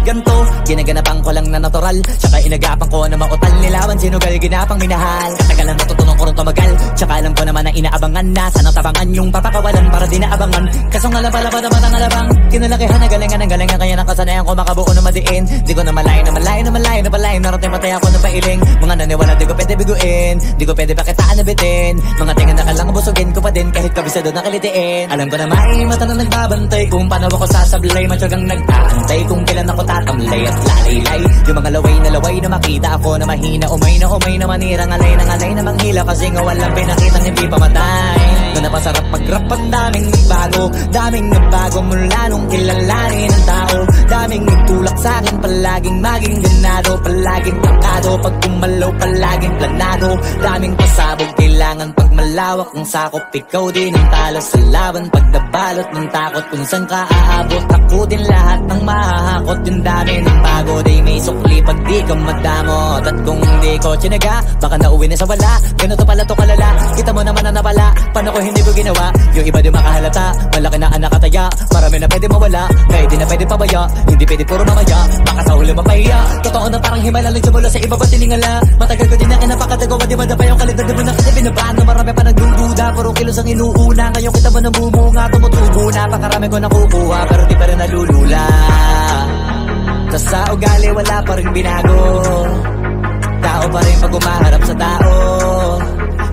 ganto. Ginaganapan ko lang na natural, tsaka inagapan ko na mautal. Nilawan sinugal, ginapang minahal. Katagalan natutunan ko rin tumagal, tsaka alam ko naman na inaabangan na. Sana tabangan yung papakawalan para di naabangan. Kaso nga lang pala pa naman ang alabang kinalakihan na galingan ng galingan, kaya nakasanayan ko makabuo na madiin. Di ko na malayo na malayo na malayo na palayo. Narating patay ako na pailing. Mga naniwala di ko pwede biguin, di ko pwede pakitaan na bitin. Mga tingan na kalang busugin ko pa din kahit kabisado na kalitiin. Alam ko na may mata na nagbabantay kung paano ako sasablay. Matyagang nagtaantay kung kailan ako tatamlay at lalaylay. Yung mga laway na makita ako na mahina. Umay na manirang alay na manghila. Kasi nga walang pinakitang hindi pamatay. Na napasarap mag-rap, ang daming nagbago. Daming nagbago mula nung kilalanin ang tao. Daming nagtulak sa'kin, palaging maging ganado. Palaging tangkado, pag kumalaw palaging planado. Daming pasabog, kailangan pag malawak ang sakop. Ikaw din ang talo sa laban, pag nabalot ng takot. Kung saan ka aabot, ako din lahat ng mahahakot. Yung dami ng pagod ay may sukli pag di ka madamot. At kung hindi ko tsinaga, baka nauwi na sa wala. Ganito pala to kalala, kita mo naman na napala. Paano ko hindi ko ginawa, yung iba di makahalata. Malaki na anak kataya, marami na pwede mawala. Kaya di na pwede pabaya, hindi pwede puro mamaya. Baka sa huli mapahiya, totoo na parang himala lang mula sa iba ba tiningala. Matagal ko din na kinapakatagawa, di madapa yung kalidad. Di mo na kasi binabahan, marami pa nagdududa. Puro kilos ang inuuna, ngayon kita mo namumunga. Tumutubo na, pakarami ko nakukuha, pero di pa rin nalulula. Tas sa ugali wala pa rin binago, tao pa rin pag umaharap sa tao.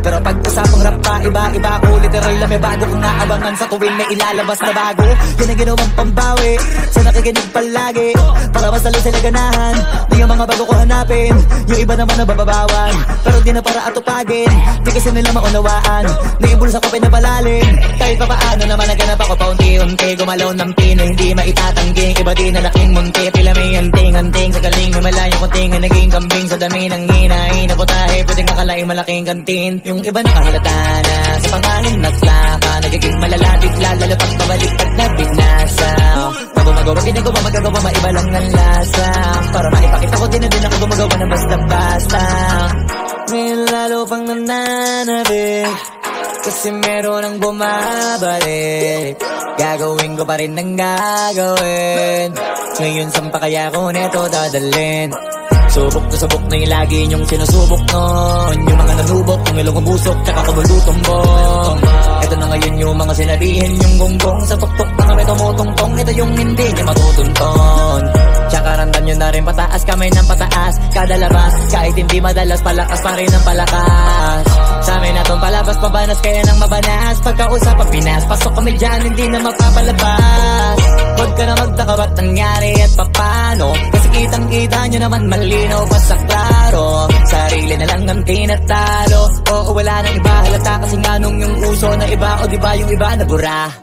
Pero pag usapang rap pa, iba ko literal na may bago kong naabangan sa tuwing may ilalabas na bago. Yan ang ginawang pambawi sa nakikinig palagi, para mas lalo sila ganahan. Di yung mga bago ko hanapin, yung iba naman nabababawan. Pero di na para atupagin, di kasi nila maunawaan. Naimbulsa ko pinapalalim, kahit pa paano naman naganap ako paunti-unti. Gumalaw ng pino, hindi maitatangging. Iba di na laking munti, pila may hanting-hanting. Sa galing may malayong kunting, naging kambing. Sa dami ng hinahin na putahe, pwedeng akalaing malaking kantin. Yung iba nakahalata na sa pangalan nagplaka, nagiging malalapit lalo pag pabaliktad na binasa. Pag gumagawa, ginagawa, magagawa, maiba lang ang lasa. Para maipakita ko din na din ako gumagawa na basta-basta. Ngayon lalo pang nananabik, kasi meron ang bumabalik. Gagawin ko pa rin ang gagawin. Ngayon saan pa kaya ko neto dadalhin? Subok na yung lagi niyong sinusubok noon. Yung mga nanubok, yung ilong umusok, tsaka kumulutumbong. Ito na ngayon yung mga sinabihin, yung gonggong sa tuktok na kami tumutungtong. Ito yung hindi niya matutunton. Tsaka randan nyo na rin pataas, kamay ng pataas. Kada labas, kahit hindi madalas, palakas pa rin ang palakas. Sa amin na tong palabas, pabanas, kaya nang mabanas. Pagkausap ang Pinas, pasok kami dyan, hindi na mapapalabas. Huwag ka na magtaka ba't nangyari at papano, kasi kitang-kita nyo naman malinaw pa sa klaro. Sarili na lang ang tinatalo, oo wala nang iba halata. Kasi nga nung yung uso na iba, o diba yung iba nabura.